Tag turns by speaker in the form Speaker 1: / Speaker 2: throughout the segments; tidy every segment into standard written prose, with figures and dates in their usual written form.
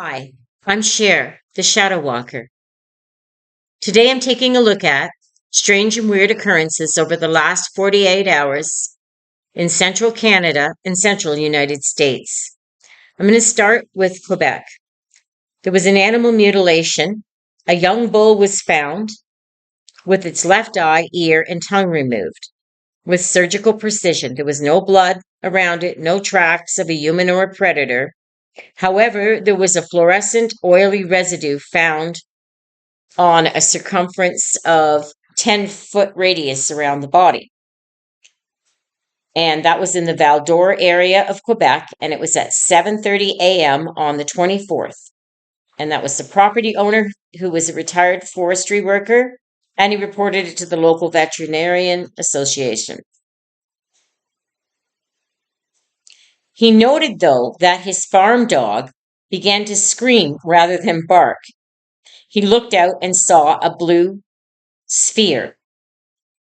Speaker 1: Hi, I'm Cher, the Shadow Walker. Today I'm taking a look at strange and weird occurrences over the last 48 hours in central Canada and central United States. I'm going to start with Quebec. There was an animal mutilation. A young bull was found with its left eye, ear, and tongue removed with surgical precision. There was no blood around it, no tracks of a human or a predator. However, there was a fluorescent oily residue found on a circumference of 10-foot radius around the body. And that was in the Val d'Or area of Quebec, and it was at 7:30 a.m. on the 24th. And that was the property owner, who was a retired forestry worker, and he reported it to the local veterinarian association. He noted, though, that his farm dog began to scream rather than bark. He looked out and saw a blue sphere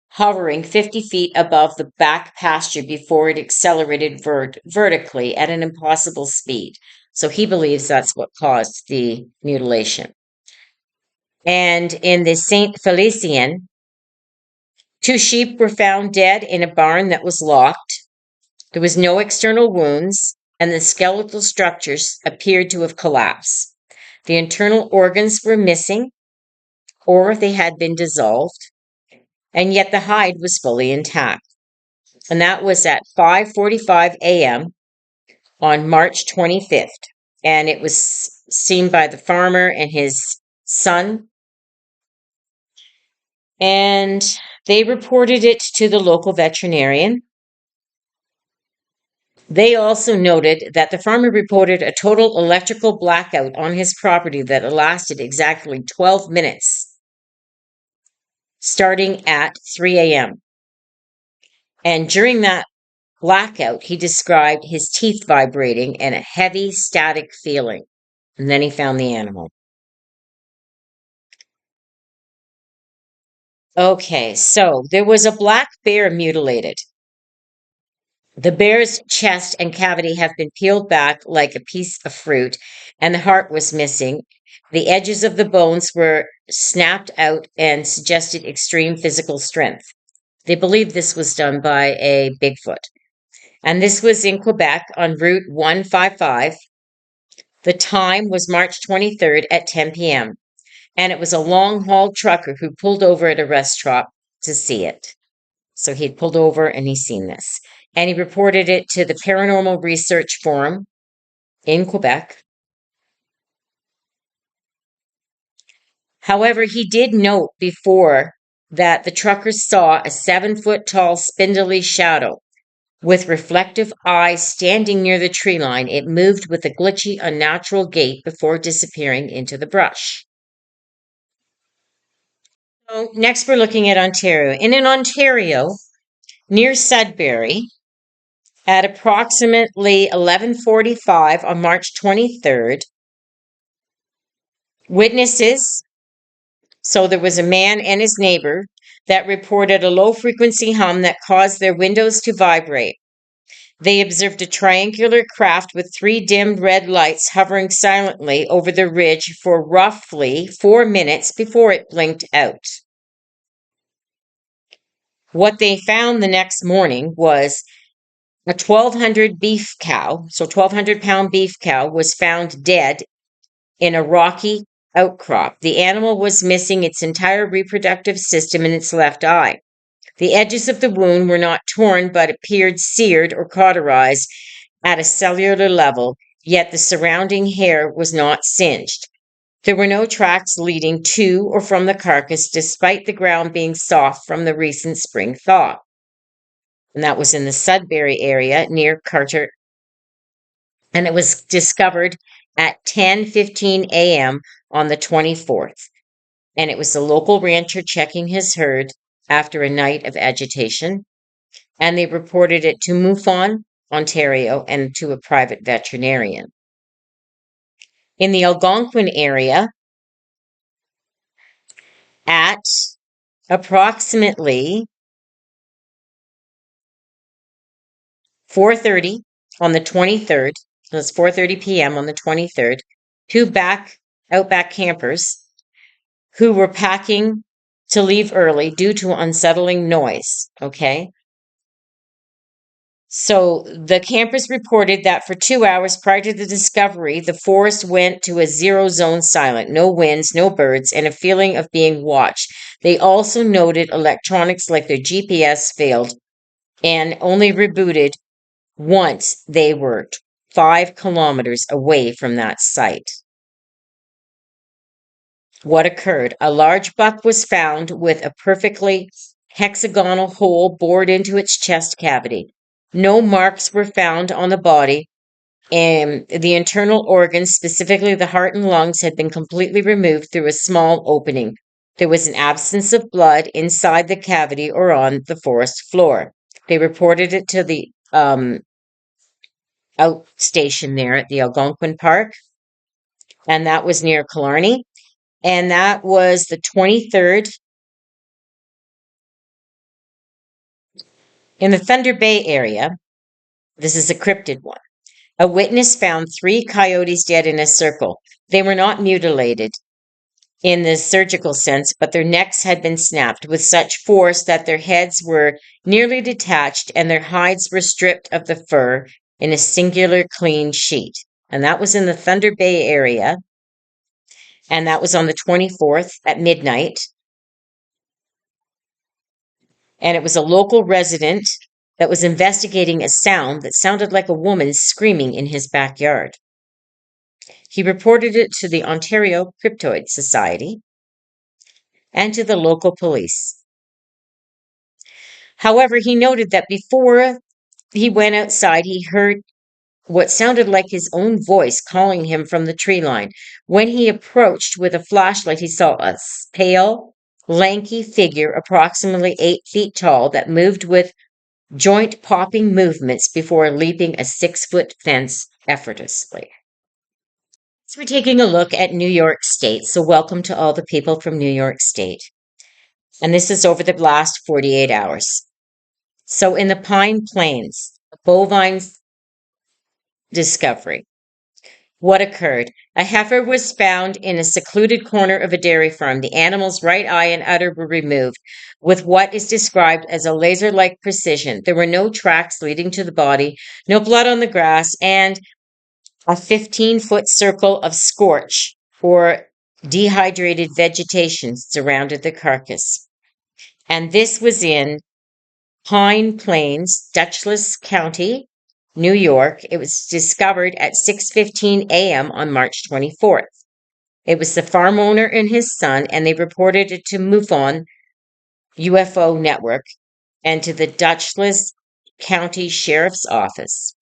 Speaker 1: hovering 50 feet above the back pasture before it accelerated vertically at an impossible speed. So he believes that's what caused the mutilation. And in the St. Felicien, 2 sheep were found dead in a barn that was locked. There was no external wounds, and the skeletal structures appeared to have collapsed. The internal organs were missing, or they had been dissolved, and yet the hide was fully intact. And that was at 5:45 a.m. on March 25th. And it was seen by the farmer and his son. And they reported it to the local veterinarian. They also noted that the farmer reported a total electrical blackout on his property that lasted exactly 12 minutes, starting at 3 a.m. And during that blackout, he described his teeth vibrating and a heavy static feeling. And then he found the animal. Okay, so there was a black bear mutilated. The bear's chest and cavity have been peeled back like a piece of fruit, and the heart was missing. The edges of the bones were snapped out and suggested extreme physical strength. They believe this was done by a Bigfoot. And this was in Quebec on Route 155. The time was March 23rd at 10 p.m. And it was a long haul trucker who pulled over at a rest stop to see it. So he'd pulled over and he's seen this. And he reported it to the Paranormal Research Forum in Quebec. However, he did note before that the trucker saw a 7-foot tall spindly shadow with reflective eyes standing near the tree line. It moved with a glitchy, unnatural gait before disappearing into the brush. So next, we're looking at Ontario. And in Ontario, near Sudbury, at approximately 11:45 on March 23rd, witnesses, so there was a man and his neighbor, that reported a low-frequency hum that caused their windows to vibrate. They observed a triangular craft with 3 dim red lights hovering silently over the ridge for roughly 4 minutes before it blinked out. What they found the next morning was a 1,200 beef cow, so 1,200-pound beef cow, was found dead in a rocky outcrop. The animal was missing its entire reproductive system in its left eye. The edges of the wound were not torn, but appeared seared or cauterized at a cellular level, yet the surrounding hair was not singed. There were no tracks leading to or from the carcass, despite the ground being soft from the recent spring thaw. And that was in the Sudbury area near Carter. And it was discovered at 10:15 a.m. on the 24th. And it was the local rancher checking his herd after a night of agitation. And they reported it to MUFON, Ontario, and to a private veterinarian. In the Algonquin area, at approximately 4:30 on the 23rd, it was 4:30 p.m. on the 23rd, two outback campers who were packing to leave early due to unsettling noise. Okay. So the campers reported that for 2 hours prior to the discovery, the forest went to a zero zone silent, no winds, no birds, and a feeling of being watched. They also noted electronics like their GPS failed and only rebooted once they were 5 kilometers away from that site. What occurred? A large buck was found with a perfectly hexagonal hole bored into its chest cavity. No marks were found on the body, and the internal organs, specifically the heart and lungs, had been completely removed through a small opening. There was an absence of blood inside the cavity or on the forest floor. They reported it to the outstation there at the Algonquin Park, and that was near Killarney. And that was the 23rd. In the Thunder Bay area, this is a cryptid one. A witness found 3 coyotes dead in a circle. They were not mutilated in the surgical sense, but their necks had been snapped with such force that their heads were nearly detached and their hides were stripped of the fur in a singular clean sheet. And that was in the Thunder Bay area. And that was on the 24th at midnight. And it was a local resident that was investigating a sound that sounded like a woman screaming in his backyard. He reported it to the Ontario Cryptoid Society and to the local police. However, he noted that before he went outside, he heard what sounded like his own voice calling him from the tree line. When he approached with a flashlight, he saw a pale, lanky figure approximately 8 feet tall that moved with joint popping movements before leaping a 6-foot fence effortlessly. So we're taking a look at New York State. So welcome to all the people from New York State. And this is over the last 48 hours. So in the Pine Plains, bovine discovery. What occurred? A heifer was found in a secluded corner of a dairy farm. The animal's right eye and udder were removed with what is described as a laser-like precision. There were no tracks leading to the body, no blood on the grass, and a 15-foot circle of scorch or dehydrated vegetation surrounded the carcass. And this was in Pine Plains, Dutchess County, New York. It was discovered at 6:15 a.m. on March 24th. It was the farm owner and his son, and they reported it to MUFON UFO Network and to the Dutchess County Sheriff's Office.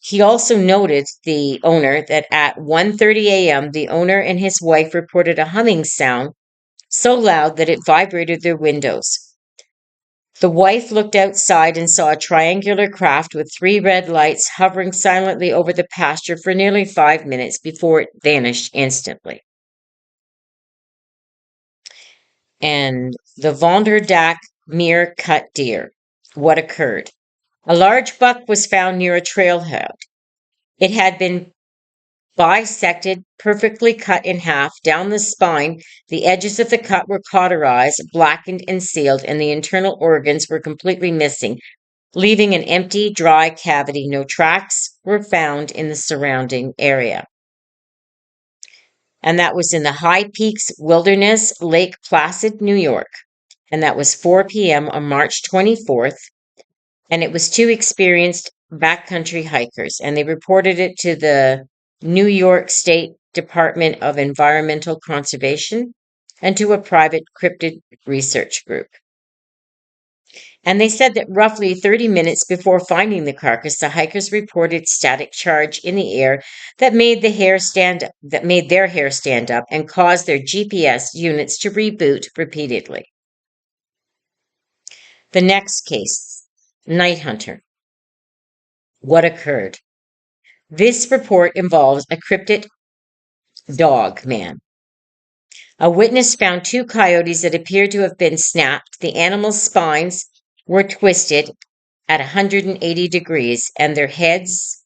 Speaker 1: He also noted, the owner, that at 1:30 a.m., the owner and his wife reported a humming sound so loud that it vibrated their windows. The wife looked outside and saw a triangular craft with 3 red lights hovering silently over the pasture for nearly 5 minutes before it vanished instantly. And the Vonderdak Mere cut deer. What occurred? A large buck was found near a trailhead. It had been bisected, perfectly cut in half down the spine. The edges of the cut were cauterized, blackened, and sealed, and the internal organs were completely missing, leaving an empty, dry cavity. No tracks were found in the surrounding area. And that was in the High Peaks Wilderness, Lake Placid, New York. And that was 4 p.m. on March 24th. And it was 2 experienced backcountry hikers, and they reported it to the New York State Department of Environmental Conservation and to a private cryptid research group. And they said that roughly 30 minutes before finding the carcass, the hikers reported static charge in the air that made their hair stand up and caused their GPS units to reboot repeatedly. The next case, Night Hunter. What occurred? This report involves a cryptid dog man. A witness found 2 coyotes that appeared to have been snapped. The animals' spines were twisted at 180 degrees, and their heads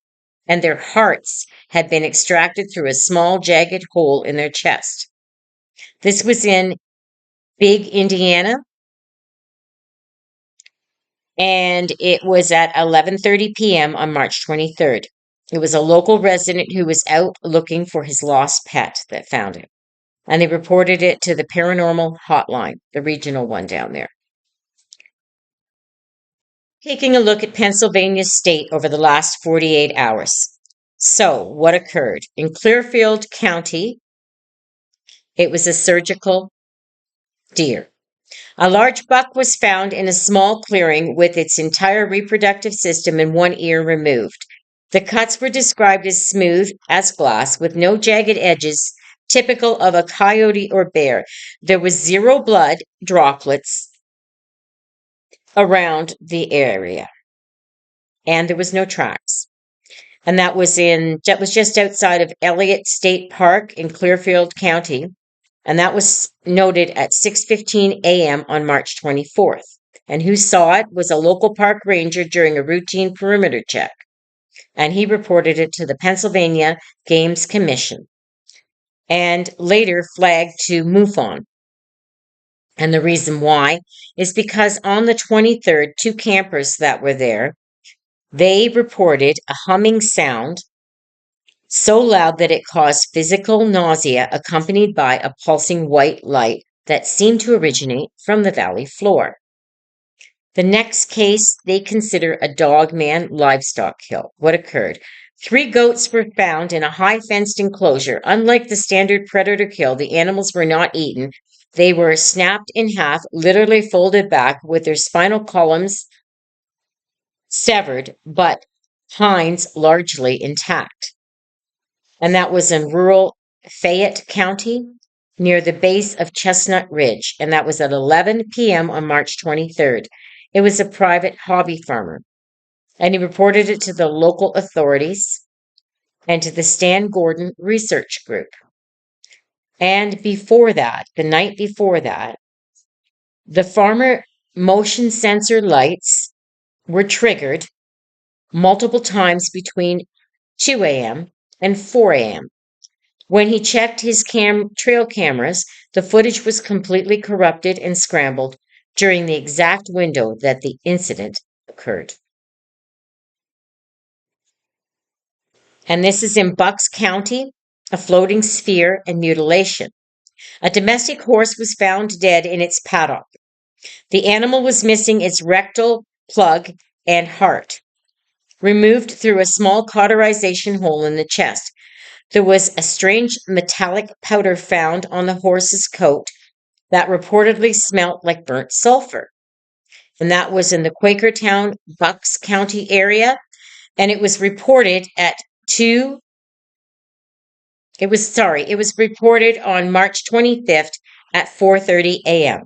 Speaker 1: and their hearts had been extracted through a small jagged hole in their chest. This was in Big, Indiana, and it was at 11:30 p.m. on March 23rd. It was a local resident who was out looking for his lost pet that found it, and they reported it to the paranormal hotline, the regional one down there. Taking a look at Pennsylvania state over the last 48 hours. So, what occurred? In Clearfield County, it was a surgical deer. A large buck was found in a small clearing with its entire reproductive system and one ear removed. The cuts were described as smooth as glass with no jagged edges, typical of a coyote or bear. There was zero blood droplets around the area, and there was no tracks. And that was just outside of Elliott State Park in Clearfield County, and that was noted at 6:15 a.m. on March 24th. And who saw it was a local park ranger during a routine perimeter check, and he reported it to the Pennsylvania Games Commission and later flagged to MUFON. And the reason why is because on the 23rd, two campers that were there, they reported a humming sound so loud that it caused physical nausea accompanied by a pulsing white light that seemed to originate from the valley floor. The next case they consider a dog-man livestock kill. What occurred? 3 goats were found in a high fenced enclosure. Unlike the standard predator kill, the animals were not eaten. They were snapped in half, literally folded back with their spinal columns severed, but hinds largely intact. And that was in rural Fayette County near the base of Chestnut Ridge. And that was at 11 p.m. on March 23rd. It was a private hobby farmer, and he reported it to the local authorities and to the Stan Gordon Research Group. And before that, the night before that, the farmer motion sensor lights were triggered multiple times between 2 a.m. and 4 a.m. When he checked his trail cameras, the footage was completely corrupted and scrambled during the exact window that the incident occurred. And this is in Bucks County, a floating sphere and mutilation. A domestic horse was found dead in its paddock. The animal was missing its rectal plug and heart, removed through a small cauterization hole in the chest. There was a strange metallic powder found on the horse's coat that reportedly smelt like burnt sulfur. And that was in the Quakertown, Bucks County area. And it was reported at it was reported on March 25th at 4:30 a.m.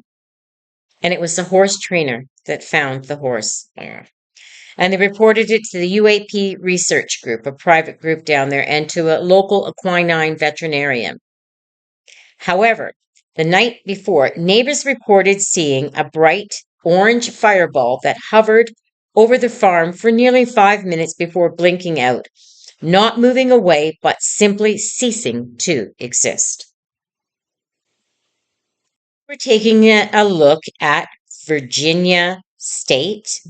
Speaker 1: And it was the horse trainer that found the horse. And they reported it to the UAP Research Group, a private group down there, and to a local equine veterinarian. However, the night before, neighbors reported seeing a bright orange fireball that hovered over the farm for nearly 5 minutes before blinking out, not moving away, but simply ceasing to exist. We're taking a look at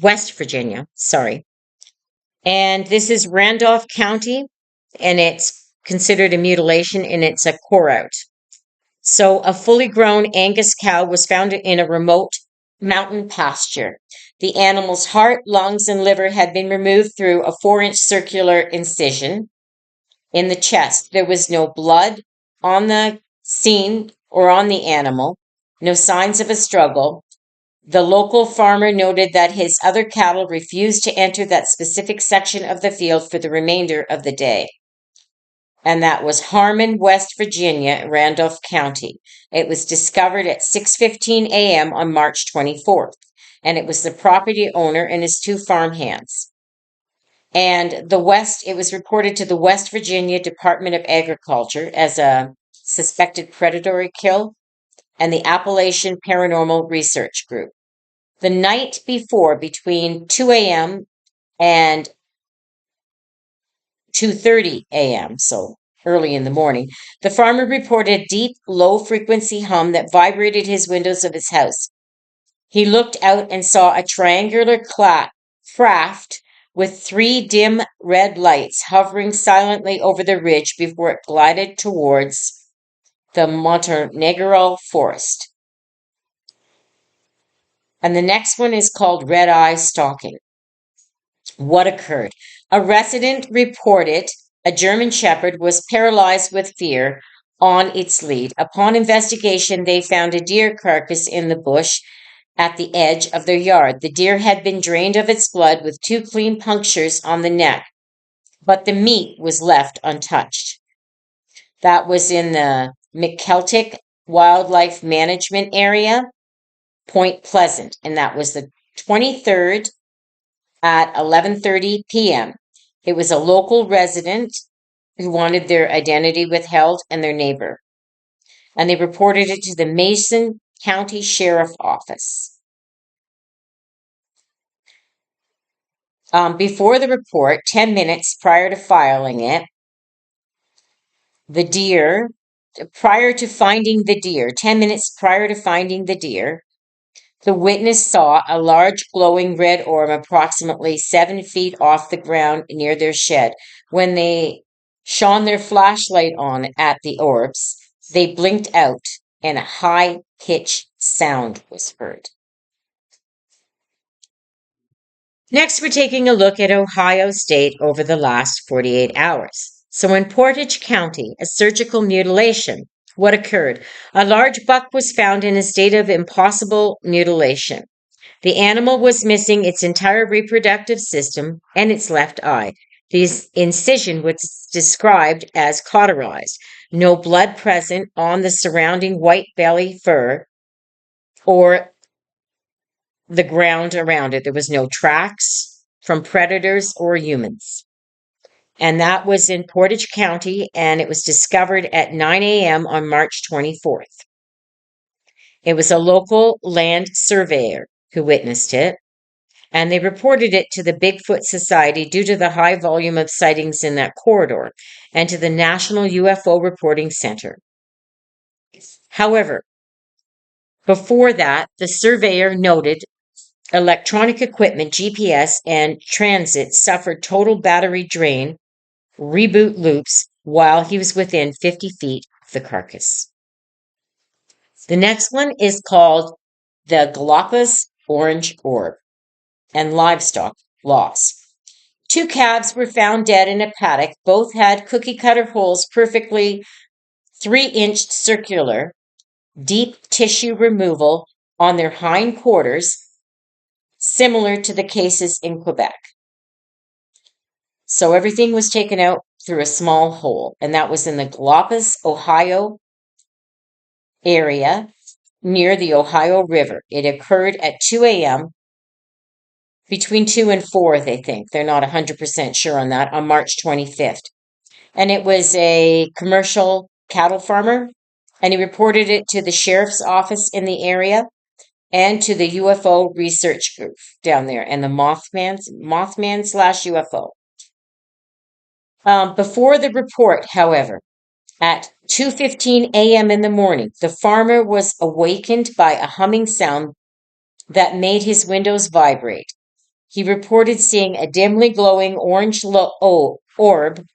Speaker 1: West Virginia, sorry. And this is Randolph County, and it's considered a mutilation, and it's a core out. So a fully grown Angus cow was found in a remote mountain pasture. The animal's heart, lungs, and liver had been removed through a 4-inch circular incision in the chest. There was no blood on the scene or on the animal, no signs of a struggle. The local farmer noted that his other cattle refused to enter that specific section of the field for the remainder of the day. And that was Harmon, West Virginia, Randolph County. It was discovered at 6:15 a.m. on March 24th, and it was the property owner and his 2 farmhands. And it was reported to the West Virginia Department of Agriculture as a suspected predatory kill and the Appalachian Paranormal Research Group. The night before, between 2 a.m. and 2:30 a.m., so early in the morning, the farmer reported a deep, low-frequency hum that vibrated his windows of his house. He looked out and saw a triangular craft with three dim red lights hovering silently over the ridge before it glided towards the Montenegro forest. And the next one is called red eye stalking. What occurred? A resident reported a German Shepherd was paralyzed with fear on its lead. Upon investigation, they found a deer carcass in the bush at the edge of their yard. The deer had been drained of its blood with 2 clean punctures on the neck, but the meat was left untouched. That was in the McKeltic Wildlife Management Area, Point Pleasant, and that was the 23rd at 11:30 p.m. It was a local resident who wanted their identity withheld and their neighbor, and they reported it to the Mason County Sheriff Office. Before the report, 10 minutes prior to filing it, prior to finding the deer, 10 minutes prior to finding the deer, the witness saw a large glowing red orb approximately 7 feet off the ground near their shed. When they shone their flashlight on at the orbs, they blinked out and a high-pitched sound was heard. Next, we're taking a look at Ohio State over the last 48 hours. So in Portage County, a surgical mutilation. What occurred? A large buck was found in a state of impossible mutilation. The animal was missing its entire reproductive system and its left eye. The incision was described as cauterized. No blood present on the surrounding white belly fur or the ground around it. There was no tracks from predators or humans. And that was in Portage County, and it was discovered at 9 a.m. on March 24th. It was a local land surveyor who witnessed it, and they reported it to the Bigfoot Society due to the high volume of sightings in that corridor and to the National UFO Reporting Center. However, before that, the surveyor noted electronic equipment, GPS, and transit suffered total battery drain, reboot loops, while he was within 50 feet of the carcass. The next one is called the Galapagos Orange Orb and livestock loss. 2 calves were found dead in a paddock. Both had cookie cutter holes, perfectly 3-inch circular, deep tissue removal on their hind quarters, similar to the cases in Quebec. So everything was taken out through a small hole, and that was in the Galapagos, Ohio area near the Ohio River. It occurred at 2 a.m. between 2 and 4, they think. They're not 100% sure on that, on March 25th. And it was a commercial cattle farmer, and he reported it to the sheriff's office in the area and to the UFO research group down there, and the Mothman/UFO. Before the report, however, at 2:15 a.m. in the morning, the farmer was awakened by a humming sound that made his windows vibrate. He reported seeing a dimly glowing orange orb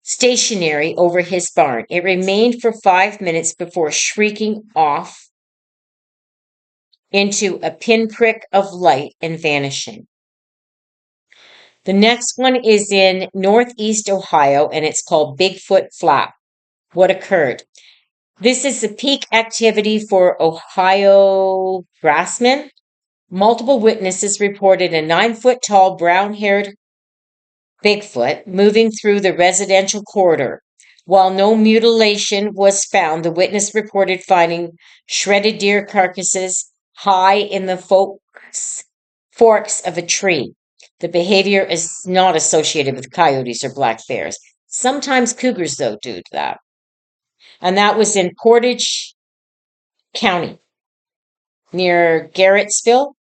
Speaker 1: stationary over his barn. It remained for 5 minutes before shrieking off into a pinprick of light and vanishing. The next one is in Northeast Ohio, and it's called Bigfoot Flap. What occurred? This is the peak activity for Ohio grassmen. Multiple witnesses reported a 9-foot-tall, brown-haired Bigfoot moving through the residential corridor. While no mutilation was found, the witness reported finding shredded deer carcasses high in the forks of a tree. The behavior is not associated with coyotes or black bears. Sometimes cougars, though, do that. And that was in Portage County near Garrettsville.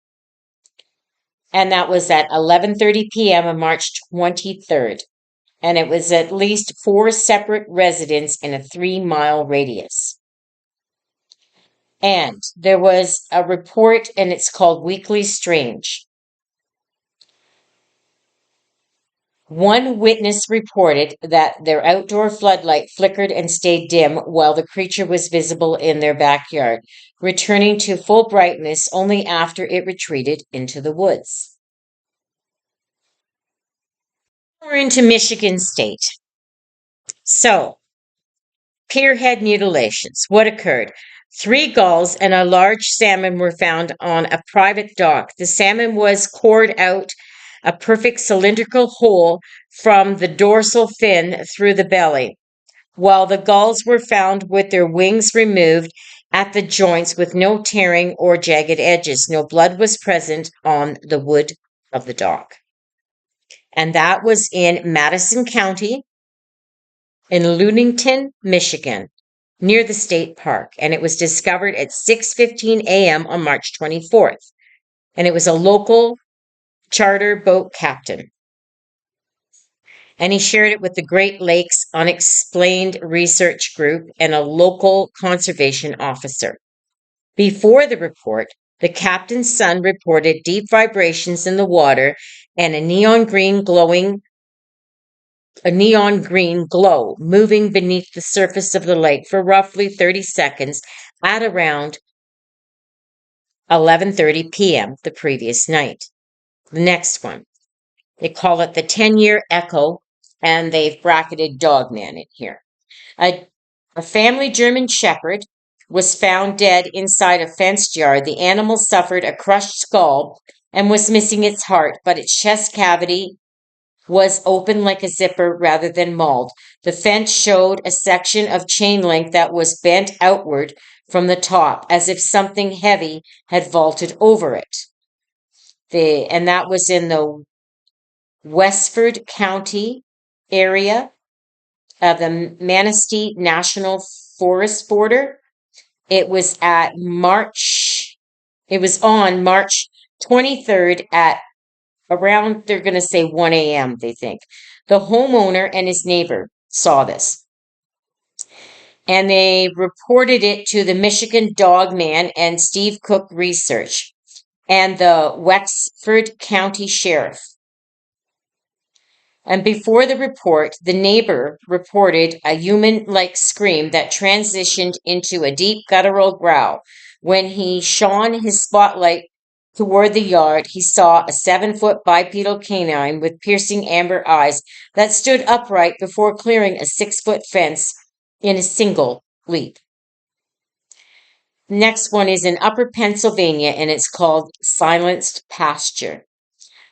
Speaker 1: And that was at 11:30 p.m. on March 23rd. and it was at least 4 separate residents in a 3-mile radius. And there was a report, and it's called Weekly Strange. One witness reported that their outdoor floodlight flickered and stayed dim while the creature was visible in their backyard, returning to full brightness only after it retreated into the woods. We're into Michigan State. So, pierhead mutilations. What occurred? 3 gulls and a large salmon were found on a private dock. The salmon was cored out a perfect cylindrical hole from the dorsal fin through the belly, while the gulls were found with their wings removed at the joints with no tearing or jagged edges. No blood was present on the wood of the dock. And that was in Madison County, in Lunington, Michigan, near the state park, and it was discovered at 6:15 a.m. on March 24th. And it was a local charter boat captain. And he shared it with the Great Lakes Unexplained Research Group and a local conservation officer. Before the report, the captain's son reported deep vibrations in the water and a neon green glow moving beneath the surface of the lake for roughly 30 seconds at around 11:30 p.m. the previous night. The next one, they call it the 10-year echo, and they've bracketed Dogman in here. A family German Shepherd was found dead inside a fenced yard. The animal suffered a crushed skull and was missing its heart, but its chest cavity was open like a zipper rather than mauled. The fence showed a section of chain link that was bent outward from the top, as if something heavy had vaulted over it. And that was in the Westford County area of the Manistee National Forest border. It was on March 23rd at around, they're going to say 1 a.m., they think. The homeowner and his neighbor saw this. And they reported it to the Michigan Dogman and Steve Cook Research and the Wexford County Sheriff. And before the report, the neighbor reported a human-like scream that transitioned into a deep guttural growl. When he shone his spotlight toward the yard, he saw a 7-foot bipedal canine with piercing amber eyes that stood upright before clearing a 6-foot fence in a single leap. Next one is in Upper Pennsylvania, and it's called Silenced Pasture.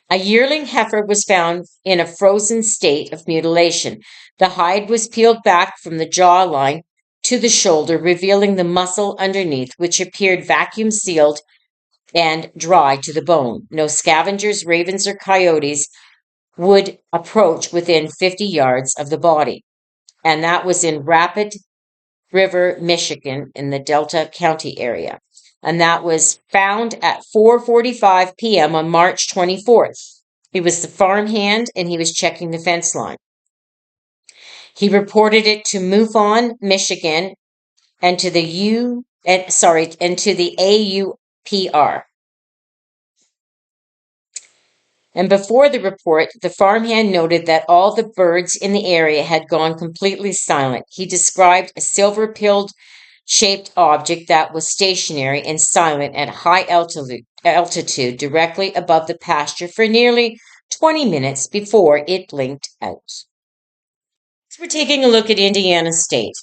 Speaker 1: A yearling heifer was found in a frozen state of mutilation. The hide was peeled back from the jawline to the shoulder, revealing the muscle underneath, which appeared vacuum sealed and dry to the bone. No scavengers, ravens, or coyotes would approach within 50 yards of the body. And that was in Rapid River, Michigan, in the Delta County area. And that was found at 4:45 p.m. on March 24th. He was the farmhand, and he was checking the fence line. He reported it to MUFON, Michigan, and to the AUPR. And before the report, the farmhand noted that all the birds in the area had gone completely silent. He described a silver-pilled shaped object that was stationary and silent at high altitude directly above the pasture for nearly 20 minutes before it blinked out. So we're taking a look at Indiana State.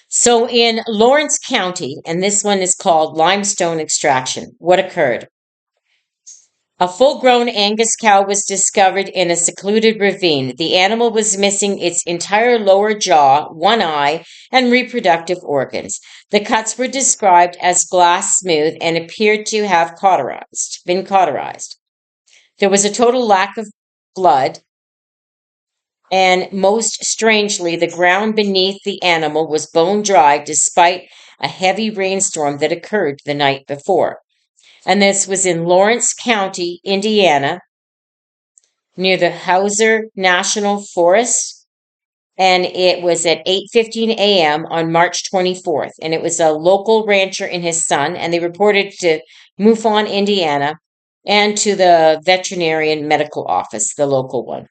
Speaker 1: So in Lawrence County, and this one is called limestone extraction, what occurred? A full-grown Angus cow was discovered in a secluded ravine. The animal was missing its entire lower jaw, one eye, and reproductive organs. The cuts were described as glass smooth and appeared to have been cauterized. There was a total lack of blood, and most strangely, the ground beneath the animal was bone-dry despite a heavy rainstorm that occurred the night before. And this was in Lawrence County, Indiana, near the Hauser National Forest, and it was at 8:15 a.m. on March 24th. And it was a local rancher and his son, and they reported to MUFON, Indiana, and to the veterinarian medical office, the local one.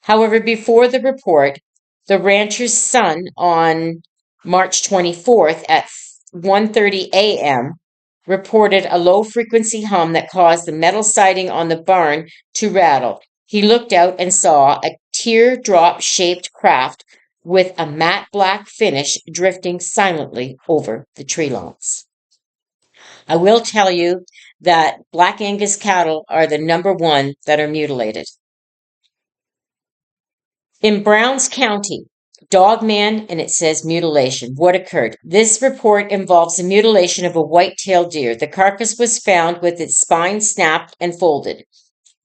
Speaker 1: However, before the report, the rancher's son on March 24th at 1:30 a.m. reported a low frequency hum that caused the metal siding on the barn to rattle. He looked out and saw a teardrop shaped craft with a matte black finish drifting silently over the tree lawns. I will tell you that Black Angus cattle are the number one that are mutilated. In Browns County, Dogman, and it says mutilation. What occurred? This report involves the mutilation of a white-tailed deer. The carcass was found with its spine snapped and folded.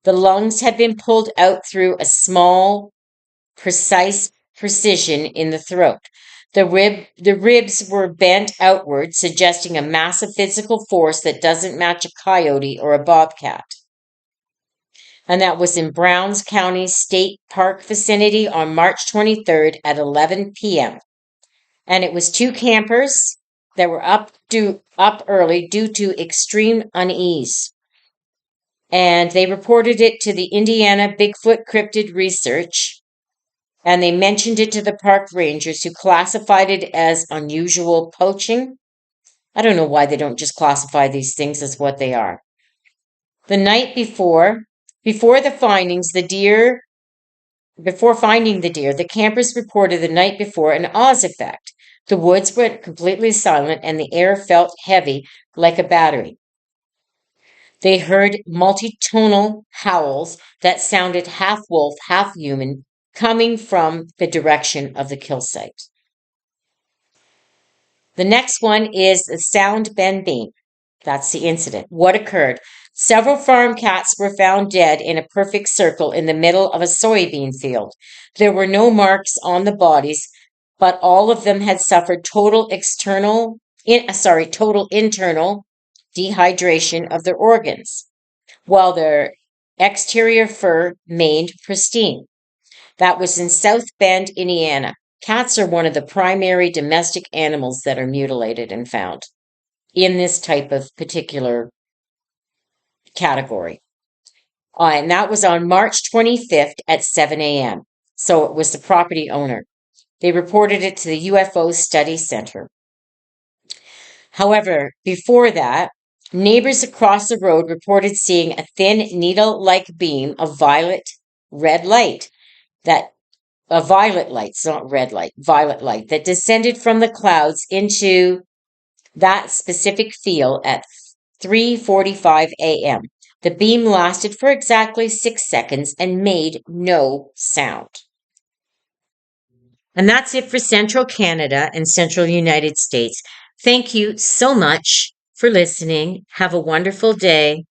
Speaker 1: The lungs had been pulled out through a small, precise precision in the throat. The ribs were bent outward, suggesting a massive physical force that doesn't match a coyote or a bobcat. And that was in Browns County State Park vicinity on March 23rd at 11 p.m. And it was two campers that were up early due to extreme unease. And they reported it to the Indiana Bigfoot Cryptid Research, and they mentioned it to the park rangers, who classified it as unusual poaching. I don't know why they don't just classify these things as what they are. The night before the findings, before finding the deer, the campers reported the night before an Oz effect. The woods went completely silent and the air felt heavy like a battery. They heard multitonal howls that sounded half wolf, half human, coming from the direction of the kill site. The next one is the Sound Bend Bean. That's the incident. What occurred? Several farm cats were found dead in a perfect circle in the middle of a soybean field. There were no marks on the bodies, but all of them had suffered total internal dehydration of their organs, while their exterior fur remained pristine. That was in South Bend, Indiana. Cats are one of the primary domestic animals that are mutilated and found in this type of particular category. And that was on March 25th at 7 a.m. So it was the property owner. They reported it to the UFO Study Center. However, before that, neighbors across the road reported seeing a thin needle-like beam of violet light that descended from the clouds into that specific field at 3:45 a.m. The beam lasted for exactly 6 seconds and made no sound. And that's it for Central Canada and Central United States. Thank you so much for listening. Have a wonderful day.